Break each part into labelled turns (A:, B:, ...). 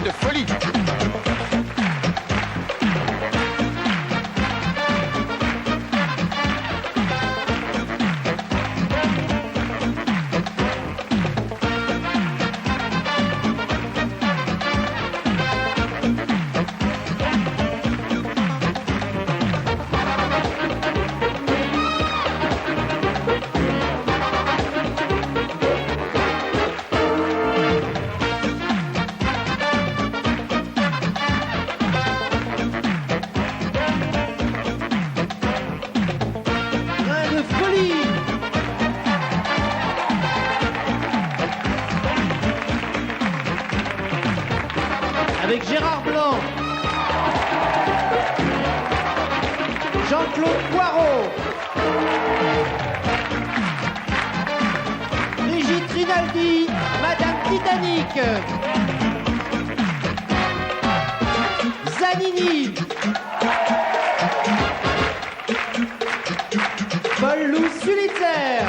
A: de folie.
B: Avec Gérard Blanc, Jean-Claude Poirot, Brigitte Rinaldi, Madame Titanic, Zanini, Paul-Loup Sulitzer,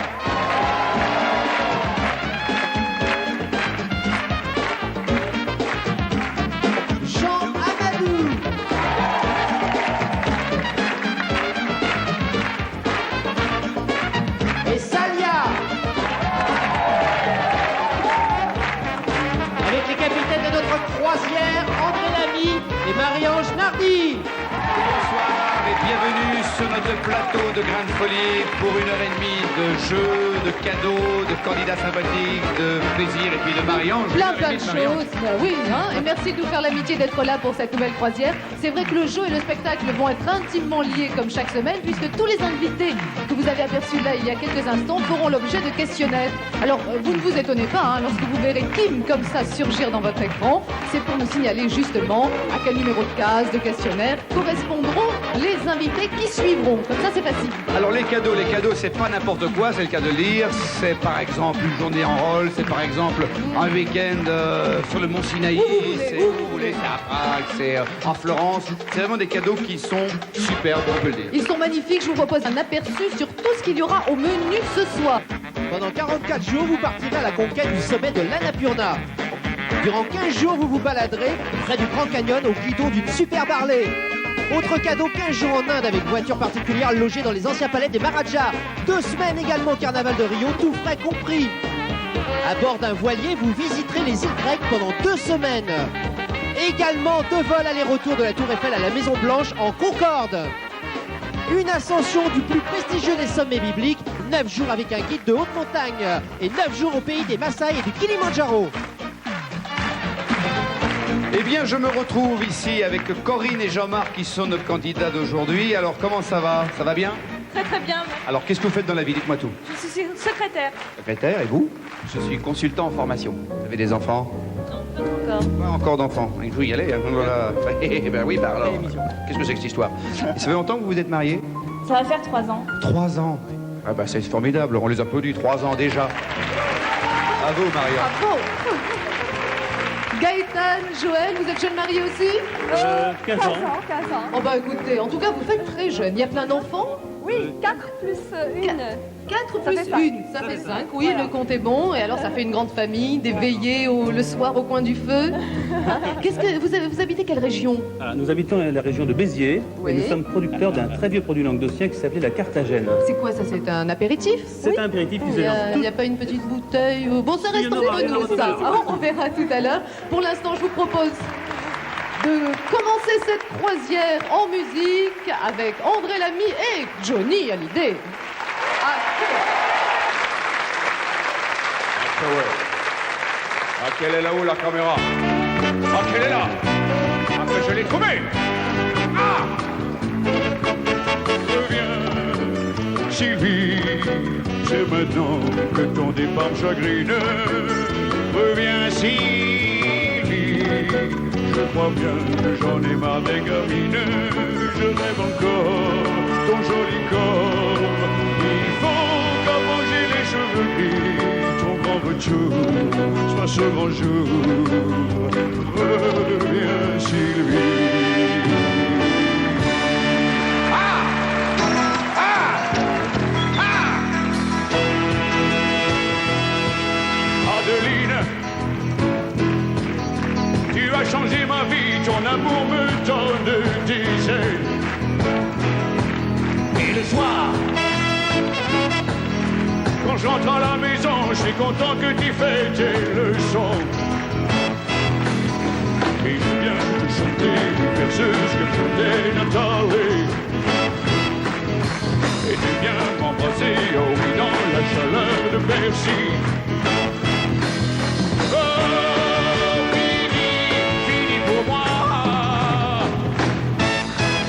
B: et Marie-Ange Nardi.
A: Bonsoir et bienvenue sur notre plateau de Grande Folie pour 1h30 de jeux, de cadeaux, de candidats sympathiques, de plaisir et puis de Marie-Ange.
C: Plein de choses, oui, hein, et merci de nous faire l'amitié d'être là pour cette nouvelle croisière. C'est vrai que le jeu et le spectacle vont être intimement liés comme chaque semaine puisque tous les invités que vous avez aperçus là il y a quelques instants feront l'objet de questionnaires. Alors vous ne vous étonnez pas, hein, lorsque vous verrez Kim comme ça surgir dans votre écran, c'est pour nous signaler justement à quel numéro de case de questionnaire correspondront les invités qui suivront. Comme ça c'est facile.
A: Alors les cadeaux, c'est pas n'importe quoi, c'est le cas de lire, c'est par exemple une journée en rôle, c'est par exemple un week-end sur le Mont Sinaï, c'est à Prague, c'est en Florence, c'est vraiment des cadeaux qui sont superbes, on peut le dire.
C: Ils sont magnifiques, je vous propose un aperçu sur tout ce qu'il y aura au menu ce soir.
B: Pendant 44 jours, vous partirez à la conquête du sommet de l'Annapurna. Durant 15 jours, vous vous baladerez près du Grand Canyon au guidon d'une superbe Harley. Autre cadeau, 15 jours en Inde avec voiture particulière logée dans les anciens palais des Maharajas. 2 semaines également au carnaval de Rio, tout frais compris. À bord d'un voilier, vous visiterez les îles grecques pendant 2 semaines. Également 2 vols aller-retour de la Tour Eiffel à la Maison Blanche en Concorde. Une ascension du plus prestigieux des sommets bibliques, 9 jours avec un guide de haute montagne et 9 jours au pays des Maasai et du Kilimandjaro.
A: Eh bien, je me retrouve ici avec Corinne et Jean-Marc qui sont nos candidats d'aujourd'hui. Alors, comment ça va? Ça va bien?
D: Très très bien.
A: Alors, qu'est-ce que vous faites dans la vie? Dites-moi tout.
D: Je suis secrétaire.
A: Secrétaire, et vous? Je suis consultant en formation. Vous avez des enfants?
D: Non, pas encore.
A: Pas encore d'enfants. Il faut y aller. Hein. Voilà. Eh ben oui, bah alors. Qu'est-ce que c'est que cette histoire? Et ça fait longtemps que vous vous êtes mariés?
D: Ça va faire 3 ans.
A: 3 ans. Ah bah c'est formidable. On les applaudit. 3 ans déjà. Bravo, Maria.
C: Bravo. Gaëtan, Joël, vous êtes jeunes mariés aussi?
D: 15 ans.
C: Oh bah écoutez, en tout cas vous faites très jeune. Il y a plein d'enfants?
D: Oui, 4 plus 1.
C: 4
D: Ça
C: plus
D: fait 5.
C: 1, ça fait 5. Oui,
D: Voilà.
C: le compte est bon. Et alors ça fait une grande famille, des veillées le soir au coin du feu. Hein? Qu'est-ce que vous habitez quelle région?
E: Nous habitons la région de Béziers
C: Oui.
E: et nous sommes producteurs d'un très vieux produit languedocien qui s'appelait la Carthagène.
C: C'est quoi ça? C'est un apéritif?
E: C'est un apéritif
C: Il
E: usé
C: n'y a, pas une petite bouteille? Bon, ça
E: Si,
C: reste
E: il y en aura,
C: entre
E: il y en
C: nous,
E: aura tout à
C: ça.
E: l'heure.
C: Ah, on verra tout à l'heure. Pour l'instant, je vous propose de commencer cette croisière en musique avec André Lamy et Johnny Hallyday. Ah,
A: Ah ouais. Ah, quelle est là-haut la caméra? Ah, quelle est là? Ah, que je l'ai trouvée! Ah!
F: Reviens, Sylvie, c'est maintenant que ton départ me chagrine. Reviens, Sylvie, je crois bien que j'en ai marre des gamines. Je rêve encore ton joli corps. Il faut qu'avant j'ai les cheveux gris, ton grand retour soit ce grand jour. Reviens, Sylvie.
A: changé
F: je rentre à la maison, je suis content que tu fais tes leçons. Et je viens de chanter les berceuses que chantait Nathalie. Et tu viens m'embrasser, oh oui, dans la chaleur de Bercy. Oh, fini, fini pour moi.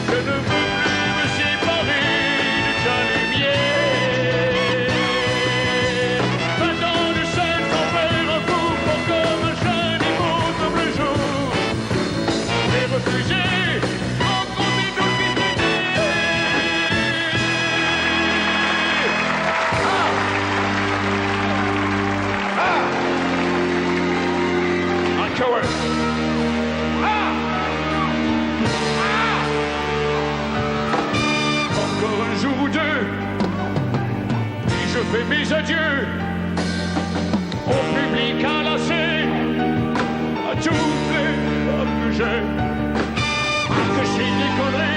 F: Je ne veux plus me séparer de ta lumière. 20 ans de scène sans faire un fou pour comme un jeune et beau comme le jour. J'ai refusé, rencontrer toute l'idée. Encore un jour ou deux, et je fais mes adieux au public à la scène, à toutes les femmes que j'aime. Ah, que j'ai déconné,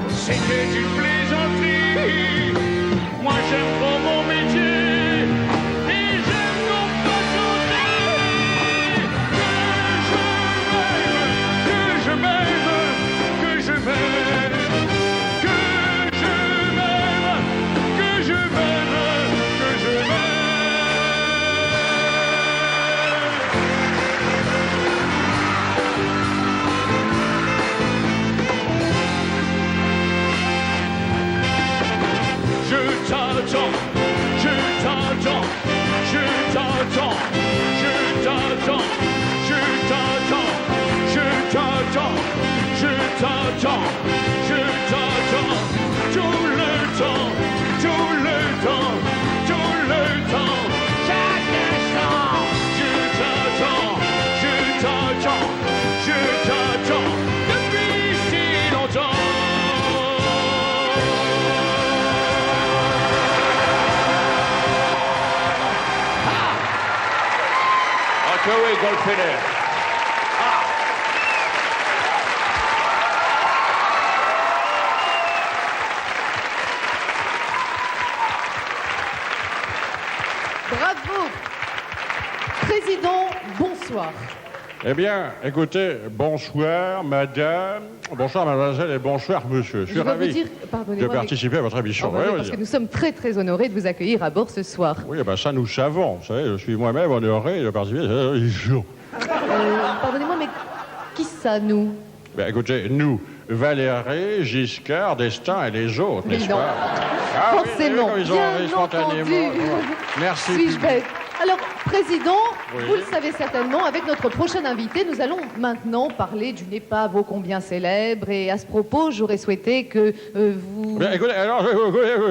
F: c'était une plaisanterie. Moi j'aime trop mon métier. Et j'aime non pas chanter. Que je m'aime, que je m'aime, que je m'aime, que je m'aime, que je m'aime. Je t'attends, je t'attends, je t'attends, je t'attends, je t'attends, je t'attends, je t'attends, je t'attends, tout le temps, tout le temps, tout le temps, chaque instant. Je t'attends, je t'attends, je t'attends, depuis si longtemps. Ah oui, Goldfeder.
C: Bravo. Président, bonsoir.
G: Eh bien, écoutez, bonsoir, madame, bonsoir, mademoiselle, et bonsoir, monsieur. Je suis
C: dois vous
G: ravi
C: dire,
G: de
C: pardonnez-moi, mais-
G: participer à votre émission.
C: Pardonnez,
G: Oui,
C: parce que
G: oui.
C: nous sommes très très honorés de vous accueillir à bord ce soir.
G: Oui, ben ça, nous savons. Vous savez, je suis moi-même honoré de participer à cette émission.
C: Pardonnez-moi, mais qui ça, nous?
G: Ben, écoutez, nous, Valérie, Giscard, Destin et les autres,
C: Mais
G: n'est-ce
C: non.
G: pas? Ah oui,
C: Forcément,
G: oui, ils ont
C: bien
G: ri spontanément.
C: entendu.
G: Merci.
C: Suis-je bête? Alors, Président,
G: Oui.
C: vous le savez certainement, avec notre prochain invité, nous allons maintenant parler d'une épave ô combien célèbre. Et à ce propos, j'aurais souhaité que vous...
G: Bien, écoutez, alors,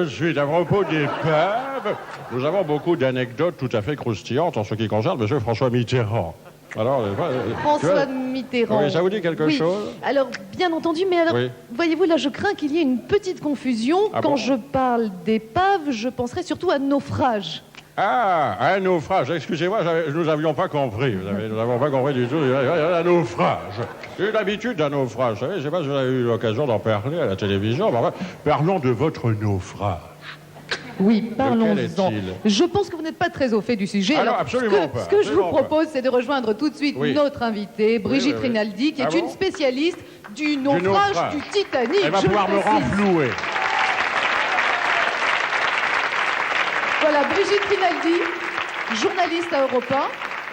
G: je suis à propos d'épave. Nous avons beaucoup d'anecdotes tout à fait croustillantes en ce qui concerne M. François Mitterrand. Alors, tu
C: François
G: vois,
C: Mitterrand.
G: oui, ça vous dit quelque
C: Oui.
G: chose?
C: Alors, bien entendu, mais alors,
G: Oui.
C: voyez-vous, là, je crains qu'il y ait une petite confusion.
G: Ah
C: Quand
G: bon?
C: je parle d'épave, je penserai surtout à naufrage.
G: Ah, un naufrage. Excusez-moi, nous n'avions pas compris. Nous n'avons pas compris du tout. Un naufrage. J'ai eu l'habitude d'un naufrage. Vous savez, je ne sais pas si vous avez eu l'occasion d'en parler à la télévision. Mais enfin, parlons de votre naufrage.
C: Oui,
G: Lequel
C: parlons-en.
G: est-il?
C: Je pense que vous n'êtes pas très au fait du sujet.
G: Ah non,
C: Alors,
G: absolument pas,
C: ce que je vous
G: absolument pas.
C: propose, c'est de rejoindre tout de suite
G: Oui.
C: notre invitée, Brigitte
G: oui, oui.
C: Rinaldi, qui
G: Ah
C: est une
G: bon
C: spécialiste du
G: naufrage.
C: naufrage du Titanic.
G: Elle va
C: je
G: pouvoir
C: le
G: me
C: précise.
G: renflouer.
C: Voilà, Brigitte Rinaldi, journaliste à Europe 1.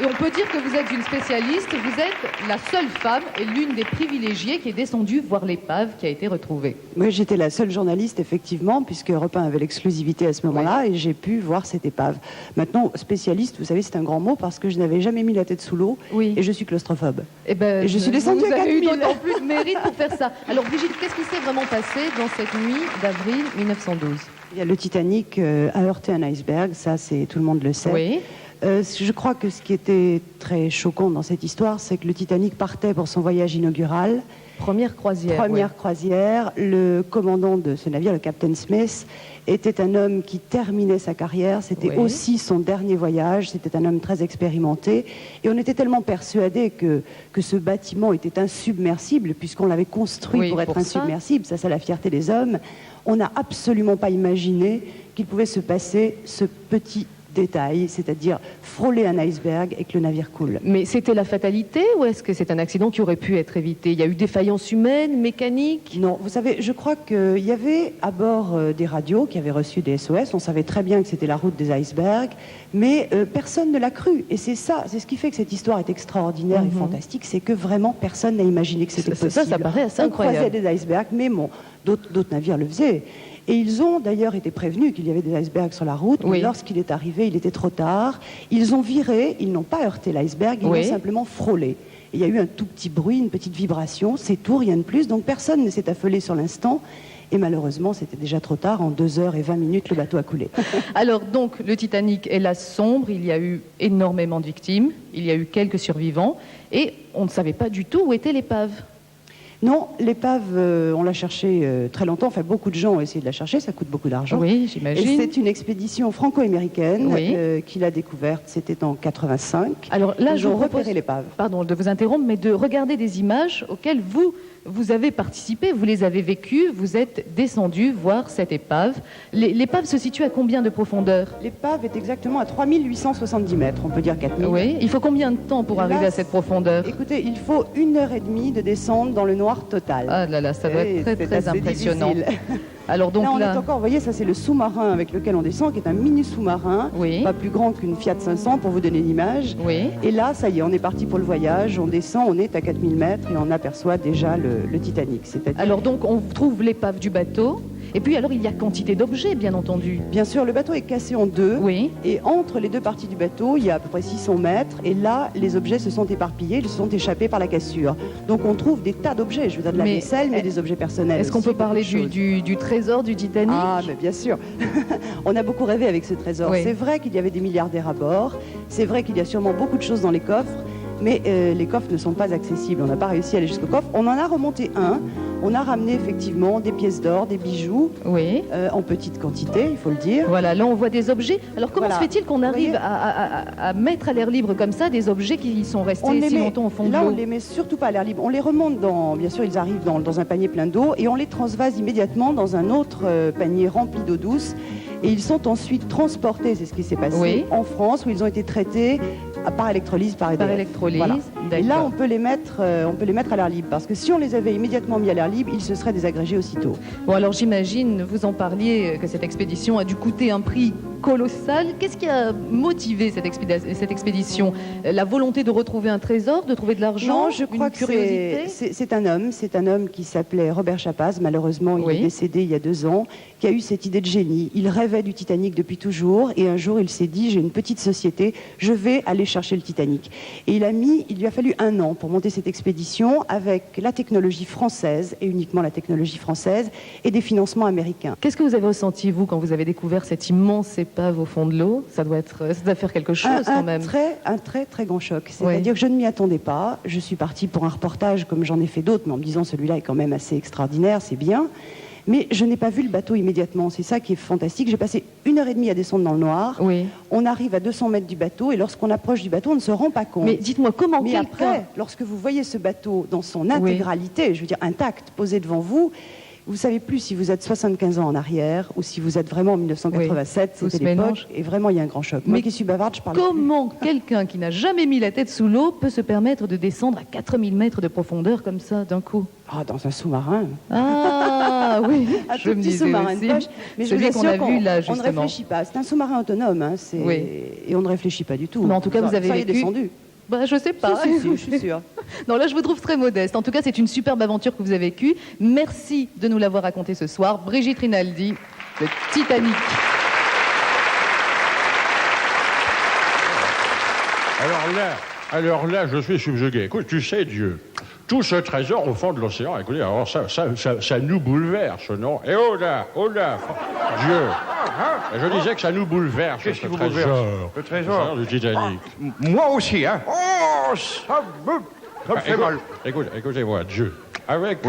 C: Et on peut dire que vous êtes une spécialiste. Vous êtes la seule femme et l'une des privilégiées qui est descendue voir l'épave qui a été retrouvée.
H: Moi, j'étais la seule journaliste, effectivement, puisque Europe 1 avait l'exclusivité à ce moment-là, et j'ai pu voir cette épave. Maintenant, spécialiste, vous savez, c'est un grand mot, parce que je n'avais jamais mis la tête sous l'eau,
C: Oui.
H: et je suis claustrophobe.
C: Eh ben,
H: Et je suis descendue
C: vous
H: à
C: avez eu
H: 4000.
C: d'autant plus de mérite pour faire ça. Alors Brigitte, qu'est-ce qui s'est vraiment passé dans cette nuit d'avril 1912?
H: Il y a le Titanic a heurté un iceberg, ça, c'est tout le monde le sait.
C: Oui.
H: Je crois que ce qui était très choquant dans cette histoire, c'est que le Titanic partait pour son voyage inaugural,
C: Première croisière.
H: Première croisière. Le commandant de ce navire, le Captain Smith, était un homme qui terminait sa carrière. C'était aussi son dernier voyage. C'était un homme très expérimenté. Et on était tellement persuadés que ce bâtiment était insubmersible, puisqu'on l'avait construit pour être insubmersible. Ça, c'est la fierté des hommes. On n'a absolument pas imaginé qu'il pouvait se passer ce petit détail, c'est-à-dire frôler un iceberg et que le navire coule.
C: Mais c'était la fatalité ou est-ce que c'est un accident qui aurait pu être évité? Il y a eu défaillance humaine, mécanique?
H: Non, vous savez, je crois qu'il y avait à bord des radios qui avaient reçu des SOS. On savait très bien que c'était la route des icebergs, mais personne ne l'a cru. Et c'est ça, c'est ce qui fait que cette histoire est extraordinaire et fantastique, c'est que vraiment personne n'a imaginé que c'était possible.
C: Ça paraît assez incroyable.
H: On croisait des icebergs, mais bon, d'autres navires le faisaient. Et ils ont d'ailleurs été prévenus qu'il y avait des icebergs sur la route, mais lorsqu'il est arrivé, il était trop tard. Ils ont viré, ils n'ont pas heurté l'iceberg, ils l'ont simplement frôlé. Et il y a eu un tout petit bruit, une petite vibration, c'est tout, rien de plus. Donc personne ne s'est affolé sur l'instant. Et malheureusement, c'était déjà trop tard. En 2h20, le bateau a coulé.
C: Alors donc, le Titanic est là sombre. Il y a eu énormément de victimes. Il y a eu quelques survivants. Et on ne savait pas du tout où était l'épave.
H: Non, l'épave, on l'a cherchée très longtemps. Enfin, beaucoup de gens ont essayé de la chercher. Ça coûte beaucoup d'argent.
C: Oui, j'imagine.
H: Et c'est une expédition franco-américaine qui l'a découverte. C'était en 85.
C: Alors là, je vous propose,
H: l'épave.
C: Pardon de vous interrompre, mais de regarder des images auxquelles vous avez participé, vous les avez vécues, vous êtes descendu voir cette épave. L'épave se situe à combien de profondeur?
H: L'épave est exactement à 3870 mètres, on peut dire 4000.
C: Oui, il faut combien de temps pour arriver à cette profondeur?
H: Écoutez, il faut 1h30 de descendre dans le noir total.
C: Ah là là, ça doit être très impressionnant. Alors donc
H: là, on est encore, vous voyez, ça c'est le sous-marin avec lequel on descend, qui est un mini sous-marin, pas plus grand qu'une Fiat 500 pour vous donner l'image. Et là, ça y est, on est parti pour le voyage, on descend, on est à 4000 mètres et on aperçoit déjà le Titanic.
C: Alors donc on trouve l'épave du bateau. Et puis alors il y a quantité d'objets, bien entendu.
H: Bien sûr, le bateau est cassé en deux. Et entre les deux parties du bateau, il y a à peu près 600 mètres. Et là, les objets se sont éparpillés, ils se sont échappés par la cassure. Donc on trouve des tas d'objets, je veux dire de la vaisselle, mais des objets personnels.
C: Est-ce qu'on peut parler du trésor du Titanic?
H: Ah, mais bien sûr. On a beaucoup rêvé avec ce trésor. C'est vrai qu'il y avait des milliardaires à bord. C'est vrai qu'il y a sûrement beaucoup de choses dans les coffres. Mais les coffres ne sont pas accessibles. On n'a pas réussi à aller jusqu'au coffre. On en a remonté un. On a ramené effectivement des pièces d'or, des bijoux, en petite quantité, il faut le dire.
C: Voilà, là on voit des objets. Alors comment se fait-il qu'on arrive à mettre à l'air libre comme ça des objets qui sont restés si longtemps au fond de l'eau?
H: Là, on les met surtout pas à l'air libre. On les remonte bien sûr, ils arrivent dans un panier plein d'eau et on les transvase immédiatement dans un autre panier rempli d'eau douce. Et ils sont ensuite transportés, c'est ce qui s'est passé, en France, où ils ont été traités par électrolyse, par EDF.
C: Par électrolyse,
H: voilà. Et là, on peut les mettre à l'air libre, parce que si on les avait immédiatement mis à l'air libre, ils se seraient désagrégés aussitôt.
C: Bon, alors j'imagine, vous en parliez, que cette expédition a dû coûter un prix colossal. Qu'est-ce qui a motivé cette expédition? La volonté de retrouver un trésor, de trouver de l'argent?
H: Non, je crois que c'est un homme qui s'appelait Robert Chapaz. Malheureusement, il est décédé il y a 2 ans, qui a eu cette idée de génie. Il rêvait du Titanic depuis toujours, et un jour, il s'est dit, j'ai une petite société, je vais aller chercher le Titanic. Et il lui a fallu 1 an pour monter cette expédition avec la technologie française, et uniquement la technologie française, et des financements américains.
C: Qu'est-ce que vous avez ressenti, vous, quand vous avez découvert cette immense épave au fond de l'eau? Ça doit faire quelque chose quand même.
H: Un très très grand choc. C'est-à-dire que je ne m'y attendais pas. Je suis partie pour un reportage comme j'en ai fait d'autres, mais en me disant celui-là est quand même assez extraordinaire, c'est bien. Mais je n'ai pas vu le bateau immédiatement. C'est ça qui est fantastique. J'ai passé 1h30 à descendre dans le noir. On arrive à 200 mètres du bateau et lorsqu'on approche du bateau, on ne se rend pas compte.
C: Mais dites-moi, comment
H: après, lorsque vous voyez ce bateau dans son intégralité, je veux dire intact, posé devant vous, vous savez plus si vous êtes 75 ans en arrière ou si vous êtes vraiment en 1987, c'était l'époque, et vraiment il y a un grand choc. Moi qui suis bavarde, je parle.
C: Comment quelqu'un qui n'a jamais mis la tête sous l'eau peut se permettre de descendre à 4000 mètres de profondeur comme ça d'un coup?
H: Ah, dans un sous-marin.
C: Ah oui,
H: un tout petit sous-marin de poche. Mais
C: celui qu'on a vu là, justement.
H: On ne réfléchit pas. C'est un sous-marin autonome, hein, et on ne réfléchit pas du tout.
C: Mais en tout cas, vous avez vécu.
H: Descendu.
C: Bah, je sais pas.
H: Si, je suis sûre.
C: Non, là, je vous trouve très modeste. En tout cas, c'est une superbe aventure que vous avez vécue. Merci de nous l'avoir raconté ce soir. Brigitte Rinaldi, le Titanic.
G: Alors là, je suis subjugué. Écoute, tu sais, Dieu, tout ce trésor au fond de l'océan, écoutez, alors ça nous bouleverse, non? Et oh là, Dieu, je disais que ça nous bouleverse, ce trésor.
F: Le trésor
G: Du Titanic.
F: Moi aussi, hein. Oh, ça me Ça me fait mal.
G: Écoutez-moi, Dieu. Avec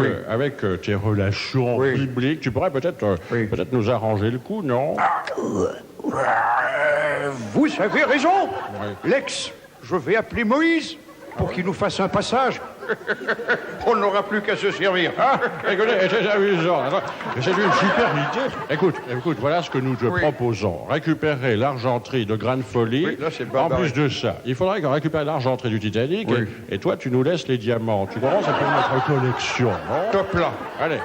G: tes relations bibliques, tu pourrais peut-être nous arranger le coup, non?
F: Vous avez raison. Lex, je vais appeler Moïse pour qu'il nous fasse un passage. On n'aura plus qu'à se servir.
G: Ah, écoutez, c'est amusant. C'est une super idée. Écoute, voilà ce que nous te proposons. Récupérer l'argenterie de Grande Folie.
F: Oui, là, c'est
G: en plus de ça, il faudrait qu'on récupère l'argenterie du Titanic. Et toi, tu nous laisses les diamants. Tu commences à faire notre collection, non?
F: Top là.
G: Allez.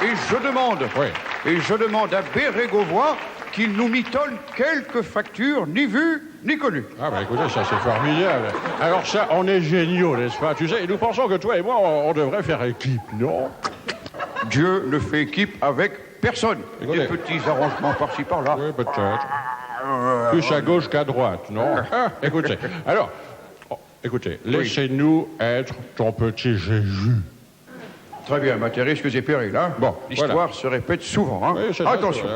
F: Et je demande à Bérégovois qu'il nous mitonne quelques factures ni vues ni connues.
G: Ah bah écoutez, ça c'est formidable. Alors ça, on est géniaux, n'est-ce pas? Tu sais, nous pensons que toi et moi, on devrait faire équipe, non?
F: Dieu ne fait équipe avec personne. Écoutez. Des petits arrangements par-ci par-là.
G: Oui, peut-être. Plus à gauche qu'à droite, non? Écoutez, alors, laissez-nous être ton petit Jésus.
F: Très bien, matériel, risques et périls, hein? Bon, l'histoire se répète souvent, hein?
G: Oui,
F: attention.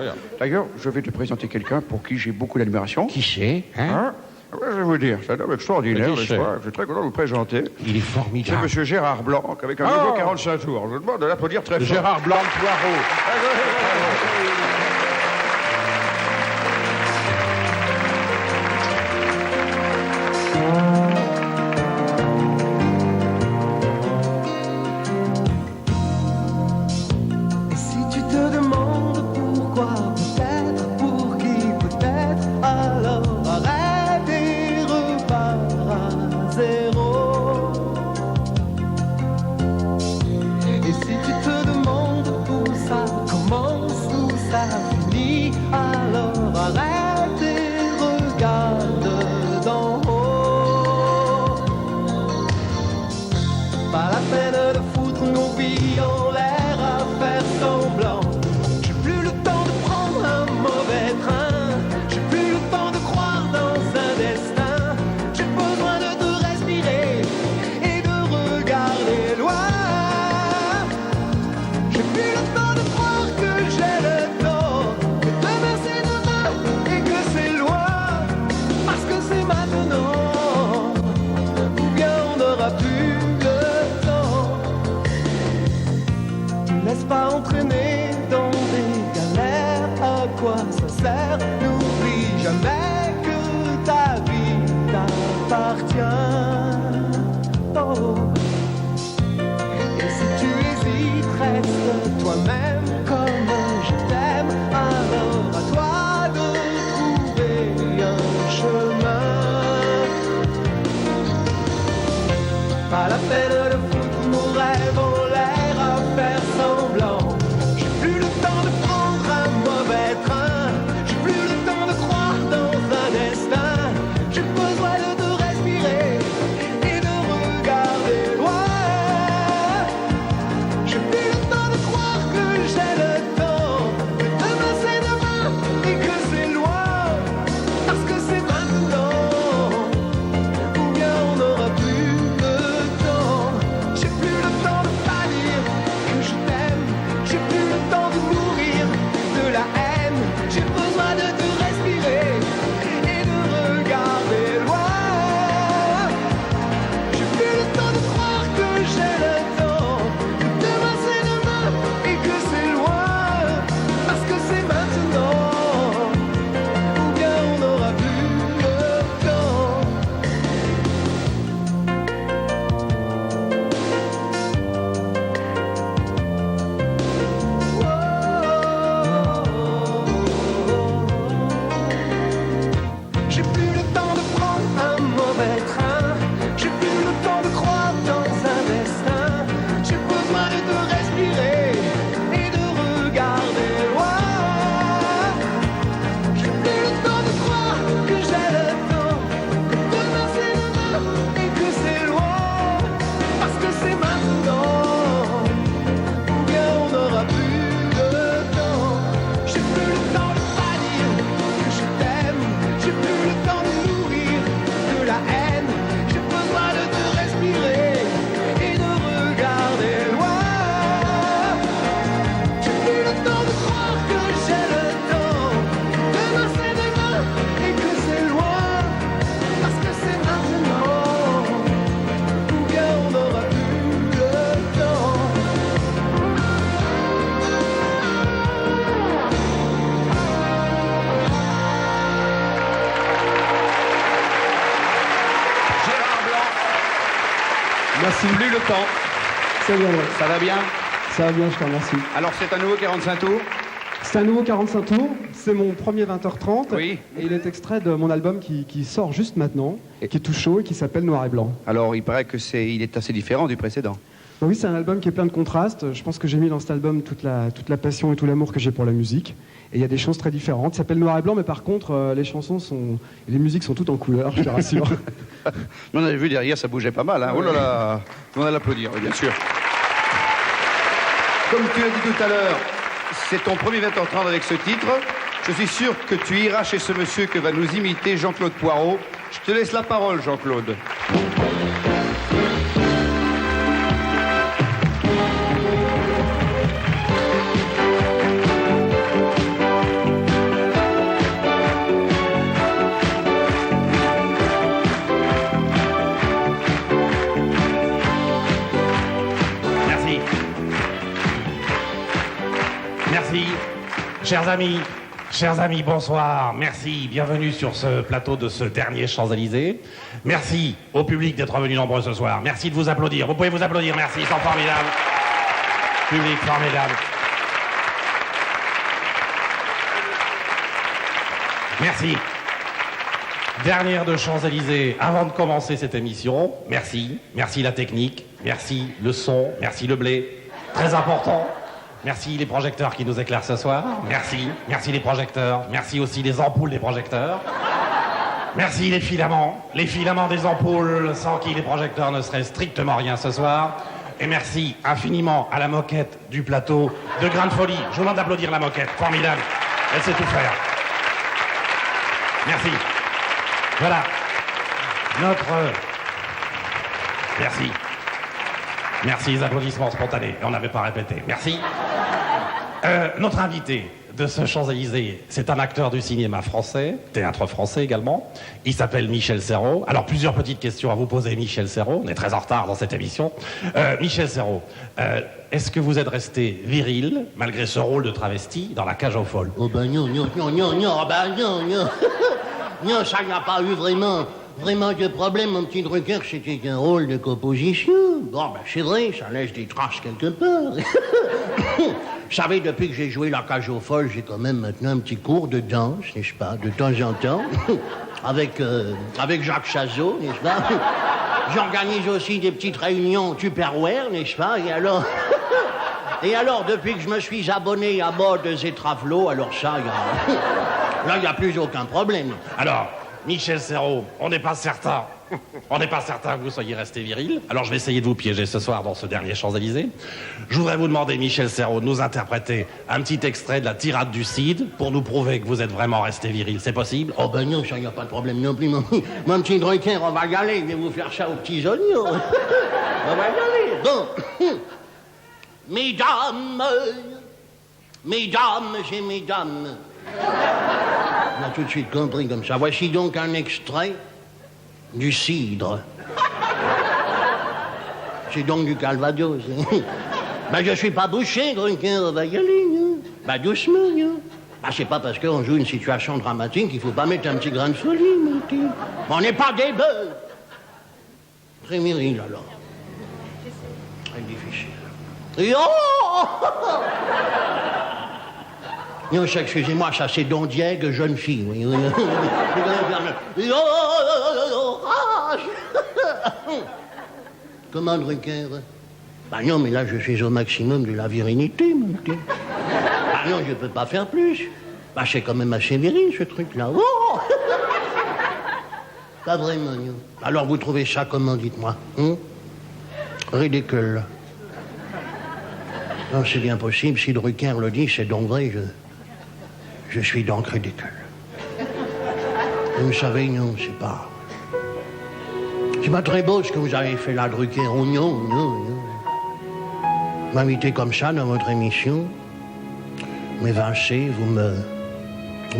F: D'ailleurs, je vais te présenter quelqu'un pour qui j'ai beaucoup d'admiration.
G: Qui c'est,
F: hein? Je vais vous dire, c'est un homme extraordinaire, n'est-ce pas? Je suis très content de vous présenter.
G: Il est formidable.
F: C'est monsieur Gérard Blanc, avec un nouveau 45 tours. Je vous demande de l'applaudir très fort.
G: Gérard Blanc de Poirot.
I: J'ai plus le temps de prendre un mauvais train, j'ai plus le
B: Merci.
A: Plus le temps.
B: Ça viendra.
A: Ça va bien?
B: Ça va bien, je te remercie.
A: Alors, c'est un nouveau 45 tours?
B: C'est un nouveau 45 tours, c'est mon premier 20h30.
A: Oui.
B: Et il est extrait de mon album qui sort juste maintenant, qui est tout chaud et qui s'appelle Noir et Blanc.
A: Alors, il paraît que il est assez différent du précédent.
B: Oui, c'est un album qui est plein de contrastes. Je pense que j'ai mis dans cet album toute la passion et tout l'amour que j'ai pour la musique. Et il y a des choses très différentes. Ça s'appelle Noir et Blanc, mais par contre, les musiques sont toutes en couleur, je te rassure.
A: On avait vu derrière, ça bougeait pas mal. Hein. Oh là là, on va l'applaudir, bien sûr. Comme tu l'as dit tout à l'heure, c'est ton premier 20h30 avec ce titre. Je suis sûr que tu iras chez ce monsieur que va nous imiter Jean-Claude Poirot. Je te laisse la parole, Jean-Claude.
I: Merci. Chers amis, bonsoir. Merci, bienvenue sur ce plateau de ce dernier Champs-Élysées. Merci au public d'être venu nombreux ce soir. Merci de vous applaudir. Vous pouvez vous applaudir, merci, ils sont formidables. Public formidable. Merci. Dernière de Champs-Élysées, avant de commencer cette émission, merci. Merci la technique, merci le son, merci le blé. Très important. Merci les projecteurs qui nous éclairent ce soir. Merci. Merci les projecteurs. Merci aussi les ampoules des projecteurs. Merci les filaments des ampoules sans qui les projecteurs ne seraient strictement rien ce soir. Et merci infiniment à la moquette du plateau de Grain de Folie. Je vous demande d'applaudir la moquette. Formidable. Elle sait tout faire. Merci. Voilà. Merci. Merci, les applaudissements spontanés. On n'avait pas répété. Merci. Notre invité de ce Champs-Élysées, c'est un acteur du cinéma français, théâtre français également. Il s'appelle Michel Serrault. Alors, plusieurs petites questions à vous poser, Michel Serrault. On est très en retard dans cette émission. Michel Serrault, est-ce que vous êtes resté viril, malgré ce rôle de travesti, dans La Cage aux Folles?
J: Oh ben non, non, ça n'a pas eu vraiment de problème, mon petit Drucker, c'était un rôle de composition. Bon, ben c'est vrai, ça laisse des traces quelque part. Vous savez, depuis que j'ai joué La Cage aux Folles, j'ai quand même maintenant un petit cours de danse, n'est-ce pas, de temps en temps, avec Jacques Chazot, n'est-ce pas. J'organise aussi des petites réunions Tupperware, n'est-ce pas, et alors, depuis que je me suis abonné à Mode et Travelo, alors ça, là, il n'y a plus aucun problème.
I: Alors, Michel Serrault, on n'est pas certain que vous soyez resté viril. Alors je vais essayer de vous piéger ce soir dans ce dernier Champs-Élysées. Je voudrais vous demander, Michel Serrault, de nous interpréter un petit extrait de la tirade du Cid pour nous prouver que vous êtes vraiment resté viril. C'est possible?
J: Oh ben non, ça y a pas de problème non plus. Mon petit Drucker, on va y aller. Je vais vous faire ça aux petits oignons. On va y aller. Bon. Mesdames et mesdames. On a tout de suite compris comme ça. Voici donc un extrait du cidre. C'est donc du Calvados. Ben, je suis pas bouché, Drucker, on va y aller. Ben, doucement. Ben, c'est pas parce qu'on joue une situation dramatique qu'il faut pas mettre un petit grain de folie, mon petit. On n'est pas des bœufs. Très viril, alors. Très difficile. Et oh non, excusez-moi, ça c'est Don Diègue, jeune fille. Oui. Comment, Drucker? Bah non, mais là, je suis au maximum de la virilité, mon petit. Ah non, je peux pas faire plus. Bah, c'est quand même assez viril, ce truc-là. Oh pas vraiment, non. Alors, vous trouvez ça comment, dites-moi? Ridicule. Non, c'est bien possible. Si Drucker le dit, c'est donc vrai, je suis donc ridicule. Vous savez, non, c'est pas très beau ce que vous avez fait là, Drucker. Oh non. Vous m'invitez comme ça dans votre émission. Vous m'évincez, vous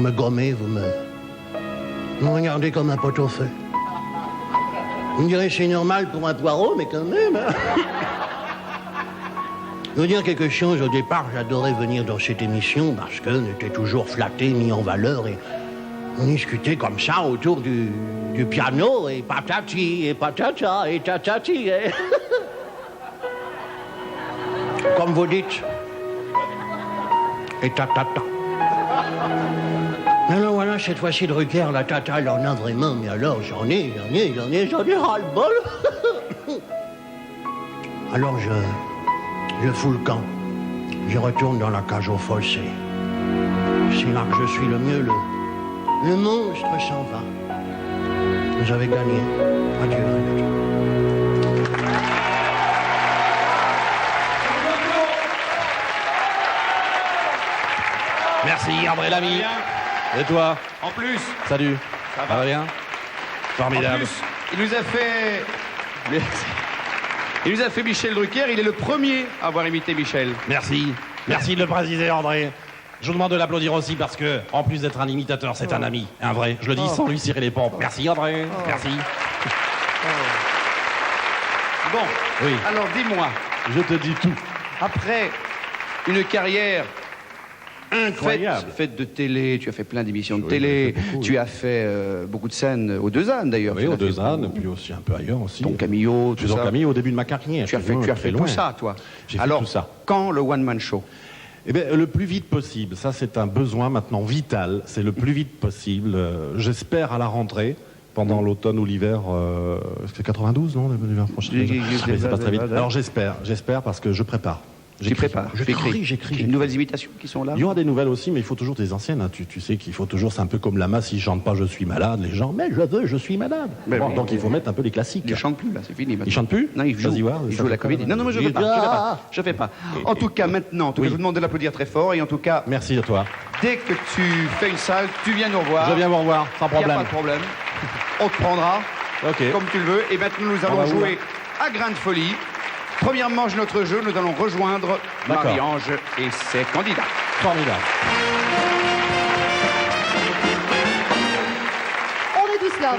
J: me gommez, vous me regardez comme un pot-au-feu. Vous me direz c'est normal pour un Poirot, mais quand même. Hein. Je veux dire quelque chose, au départ, j'adorais venir dans cette émission parce qu'on était toujours flatté, mis en valeur et on discutait comme ça autour du piano et patati et patata et tatati. comme vous dites, et tatata. Alors voilà, cette fois-ci, Drucker, la tata, elle en a vraiment, mais alors j'en ai ras-le-bol. Alors je fous le camp. Je retourne dans la cage au fossé. C'est là que je suis le mieux, le monstre s'en va. Vous avez gagné. Adieu.
I: Merci André Lamy. Et toi?
A: En plus,
I: Salut.
A: Ça
I: Ça
A: va
I: va bien?
A: en
I: Formidable.
A: plus, il nous a fait... Il nous a fait Michel Drucker, il est le premier à avoir imité Michel.
I: Merci. Merci de le préciser, André. Je vous demande de l'applaudir aussi parce que, en plus d'être un imitateur, c'est un ami, un vrai. Je le dis sans lui cirer les pompes. Merci, André. Merci.
A: Bon,
I: Oui.
A: alors dis-moi,
I: Je te dis tout.
A: après une carrière
I: Incroyable.
A: faite de télé, tu as fait plein d'émissions de
I: Oui,
A: télé,
I: j'en ai fait beaucoup,
A: tu as fait beaucoup de scènes aux Deux Ânes d'ailleurs.
I: Oui,
A: Tu
I: aux
A: l'as fait
I: Deux Ânes,
A: beaucoup.
I: puis aussi un peu ailleurs aussi.
A: Ton Camillo,
I: Je
A: tout
I: suis dans
A: ça.
I: Camille au début de ma carrière.
A: Tu as fait,
I: Très
A: tout
I: loin.
A: ça, toi.
I: J'ai fait
A: Alors,
I: tout ça.
A: quand le one-man show?
I: Eh bien, le plus vite possible. Ça, c'est un besoin maintenant vital. C'est le plus vite possible. J'espère à la rentrée, pendant l'automne ou l'hiver. C'est 92, non, l'hiver prochain? C'est pas très vite. Alors, j'espère parce que je prépare.
A: Tu prépares, tu écris.
I: J'écris.
A: Les nouvelles imitations qui sont là.
I: Il y aura des nouvelles aussi, mais il faut toujours des anciennes. Hein. Tu sais qu'il faut toujours, c'est un peu comme Lama, s'il ne chante pas Je suis malade, les gens, mais je suis malade.
A: Mais
I: Bon,
A: oui.
I: donc il faut mettre un peu les classiques.
A: Il ne chante plus, là, c'est fini.
I: Il chante plus?
A: Non, il joue.
I: Vas-y voir,
A: Il
I: ça
A: joue la
I: fait
A: comédie.
I: quoi,
A: Non, mais je
I: là
A: ne fais pas. En tout cas, maintenant, je vous demande de l'applaudir très fort. Et en tout cas,
I: Merci à toi.
A: dès que tu fais une salle, tu viens nous revoir.
I: Je viens vous revoir, sans
A: Il n'y a
I: problème.
A: pas de problème. On te prendra,
I: Ok.
A: comme tu le veux. Et maintenant, nous
I: On
A: allons
I: va où,
A: jouer à Grain de folie. Première manche de notre jeu, nous allons rejoindre
I: D'accord.
A: Marie-Ange et ses candidats.
I: Formidable.
C: On est tous là.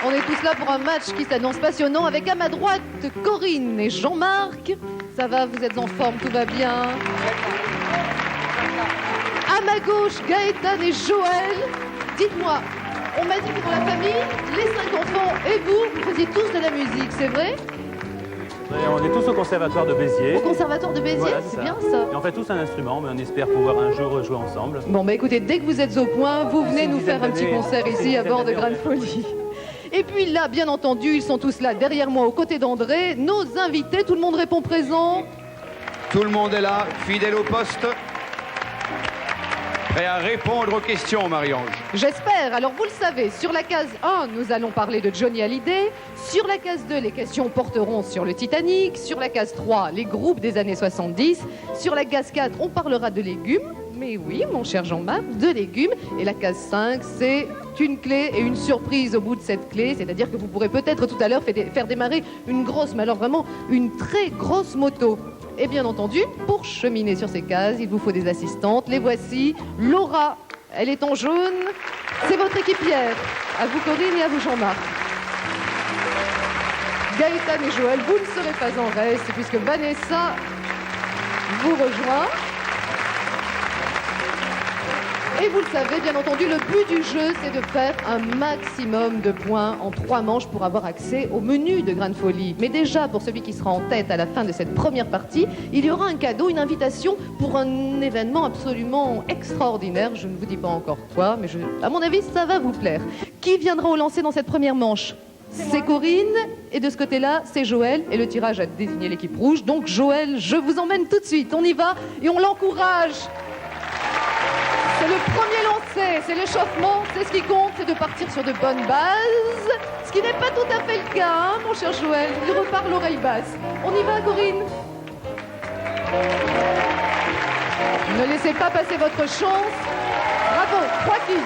C: On est tous là pour un match qui s'annonce passionnant avec à ma droite Corinne et Jean-Marc. Ça va, vous êtes en forme, tout va bien. À ma gauche, Gaëtan et Joël. Dites-moi, on m'a dit que pour la famille, les 5 enfants et vous faisiez tous de la musique, c'est vrai?
E: On est tous au conservatoire de Béziers.
C: Au conservatoire de Béziers,
E: Voilà,
C: c'est bien ça.
E: Et on fait tous un instrument, mais on espère pouvoir un jour jouer ensemble.
C: Bon, bah écoutez, dès que vous êtes au point, vous venez
E: une
C: nous faire un petit
E: dizaine
C: concert
E: d'années,
C: ici à bord de
E: une
C: Grain de
E: dizaine
C: Folie. Et puis là, bien entendu, ils sont tous là derrière moi, aux côtés d'André. Nos invités, tout le monde répond présent.
A: Tout le monde est là, fidèle au poste. Prêt à répondre aux questions, Marie-Ange.
C: J'espère. Alors, vous le savez, sur la case 1, nous allons parler de Johnny Hallyday. Sur la case 2, les questions porteront sur le Titanic. Sur la case 3, les groupes des années 70. Sur la case 4, on parlera de légumes. Mais oui, mon cher Jean-Marc, de légumes. Et la case 5, c'est une clé et une surprise au bout de cette clé. C'est-à-dire que vous pourrez peut-être tout à l'heure faire démarrer une grosse, mais alors vraiment une très grosse moto. Et bien entendu, pour cheminer sur ces cases, il vous faut des assistantes. Les voici. Laura, elle est en jaune. C'est votre équipière. À vous Corinne et à vous Jean-Marc. Gaëtan et Joël, vous ne serez pas en reste puisque Vanessa vous rejoint. Et vous le savez, bien entendu, le but du jeu, c'est de faire un maximum de points en 3 manches pour avoir accès au menu de Grain de Folie. Mais déjà, pour celui qui sera en tête à la fin de cette première partie, il y aura un cadeau, une invitation pour un événement absolument extraordinaire. Je ne vous dis pas encore quoi, mais à mon avis, ça va vous plaire. Qui viendra au lancer dans cette première manche? C'est Corinne, et de ce côté-là, c'est Joël, et le tirage a désigné l'équipe rouge. Donc Joël, je vous emmène tout de suite, on y va, et on l'encourage. C'est le premier lancer, c'est l'échauffement, c'est ce qui compte, c'est de partir sur de bonnes bases. Ce qui n'est pas tout à fait le cas, hein, mon cher Joël. Il repart l'oreille basse. On y va, Corinne? Ne laissez pas passer votre chance. Bravo, Joaquin.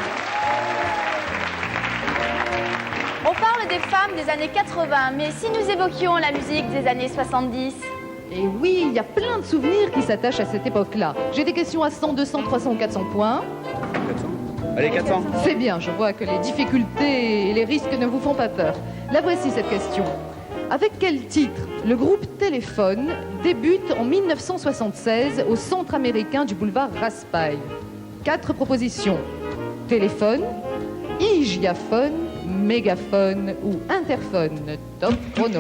D: On parle des femmes des années 80, mais si nous évoquions la musique des années 70?
C: Et oui, il y a plein de souvenirs qui s'attachent à cette époque-là. J'ai des questions à 100, 200, 300 ou 400 points.
A: 400. Allez, 400.
C: C'est bien, je vois que les difficultés et les risques ne vous font pas peur. La voici cette question. Avec quel titre le groupe Téléphone débute en 1976 au centre américain du boulevard Raspail? 4 propositions. Téléphone, hygiaphone, mégaphone ou interphone. Top chrono.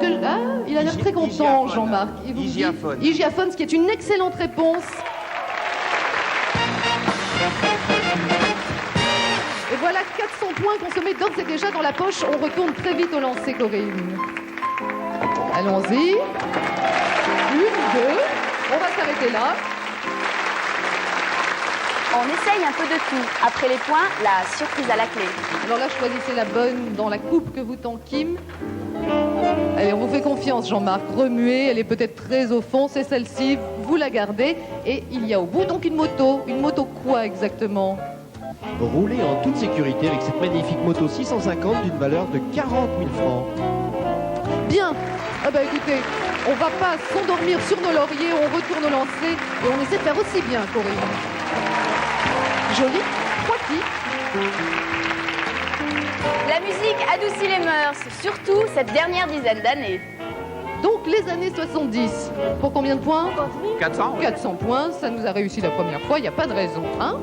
C: que... Ah, il a l'air très content, Jean-Marc. Il vous dit Hygiaphone, ce qui est une excellente réponse. Et voilà 400 points consommés d'ores et déjà dans la poche. On retourne très vite au lancer, Corinne. Allons-y. 1, 2. On va s'arrêter là.
D: On essaye un peu de tout. Après les points, la surprise à la clé.
C: Alors là, choisissez la bonne dans la coupe que vous tentîmes. Allez, on vous fait confiance, Jean-Marc. Remuez, elle est peut-être très au fond, c'est celle-ci. Vous la gardez. Et il y a au bout donc une moto. Une moto quoi exactement?
B: Roulez en toute sécurité avec cette magnifique moto 650 d'une valeur de 40 000 francs.
C: Bien. Ah bah écoutez, on va pas s'endormir sur nos lauriers, on retourne au lancer et on essaie de faire aussi bien, Corinne. Joli, 3 qui.
D: La musique adoucit les mœurs, surtout cette dernière dizaine d'années.
C: Donc les années 70. Pour combien de points?
A: 400.
C: 400 points, ça nous a réussi la première fois, il n'y a pas de raison. Hein?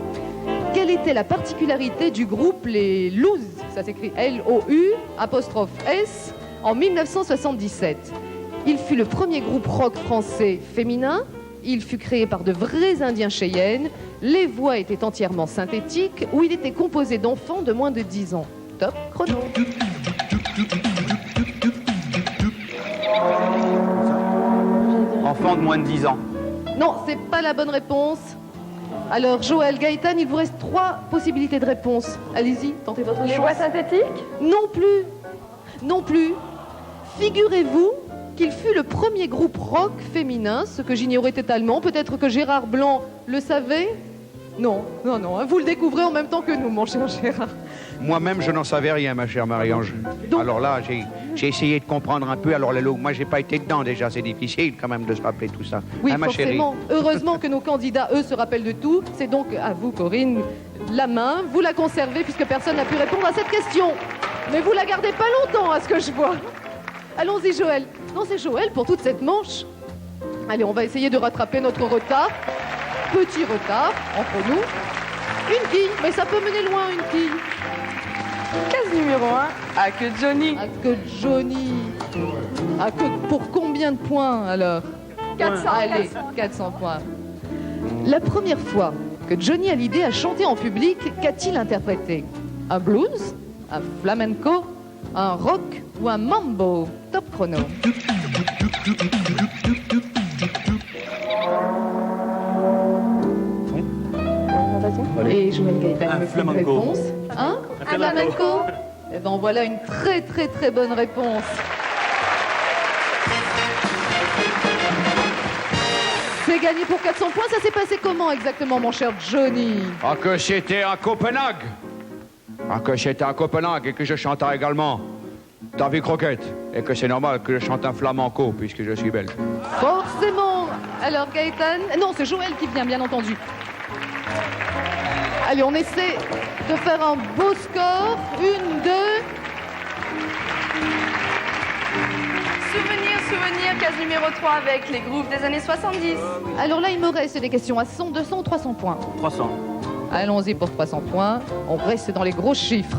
C: Quelle était la particularité du groupe Les Loos? Ça s'écrit L-O-U''S en 1977. Il fut le premier groupe rock français féminin. Il fut créé par de vrais Indiens Cheyennes. Les voix étaient entièrement synthétiques ou il était composé d'enfants de moins de 10 ans. Top chrono.
A: Enfant de moins de 10 ans.
C: Non, c'est pas la bonne réponse. Alors, Joël, Gaëtan, il vous reste 3 possibilités de réponse. Allez-y, tentez votre chance.
D: Les voix synthétiques?
C: Non plus. Non plus. Figurez-vous qu'il fut le premier groupe rock féminin, ce que j'ignorais totalement. Peut-être que Gérard Blanc le savait. Non, non, non. Vous le découvrez en même temps que nous, mon cher Gérard.
A: Moi-même, je n'en savais rien, ma chère Marie-Ange. Alors là, j'ai essayé de comprendre un peu. Alors, moi, j'ai pas été dedans déjà. C'est difficile quand même de se rappeler tout ça.
C: Oui,
A: hein, ma
C: forcément.
A: chérie.
C: Heureusement que nos candidats, eux, se rappellent de tout. C'est donc à vous, Corinne, la main. Vous la conservez puisque personne n'a pu répondre à cette question. Mais vous la gardez pas longtemps, à ce que je vois. Allons-y, Joël. Non, c'est Joël pour toute cette manche. Allez, on va essayer de rattraper notre retard. Petit retard entre nous. Une quille, mais ça peut mener loin, une quille.
K: Case numéro 1, à que Johnny.
C: À que Johnny. À que pour combien de points alors?
D: 400.
C: Allez, 400 points. La première fois que Johnny Hallyday a chanté en public, qu'a-t-il interprété? Un blues, un flamenco, un rock ou un mambo? Top chrono. Et Joël Gaëtan me fait une réponse. Hein? Un flamenco? Eh ben voilà une très très très bonne réponse. C'est gagné pour 400 points. Ça s'est passé comment exactement, mon cher Johnny?
A: Ah, que c'était à Copenhague. Ah, que c'était à Copenhague et que je chantais également Davy Croquette. Et que c'est normal que je chante un flamenco puisque je suis belge.
C: Forcément. Alors Gaëtan... Non, c'est Joël qui vient, bien entendu. Allez, on essaie de faire un beau score. 1, 2...
K: Souvenir, case numéro 3 avec les groupes des années 70.
C: Alors là, il me reste des questions à 100, 200 ou 300 points.
E: 300.
C: Allons-y pour 300 points. On reste dans les gros chiffres.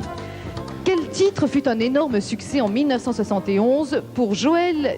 C: Quel titre fut un énorme succès en 1971 pour Joël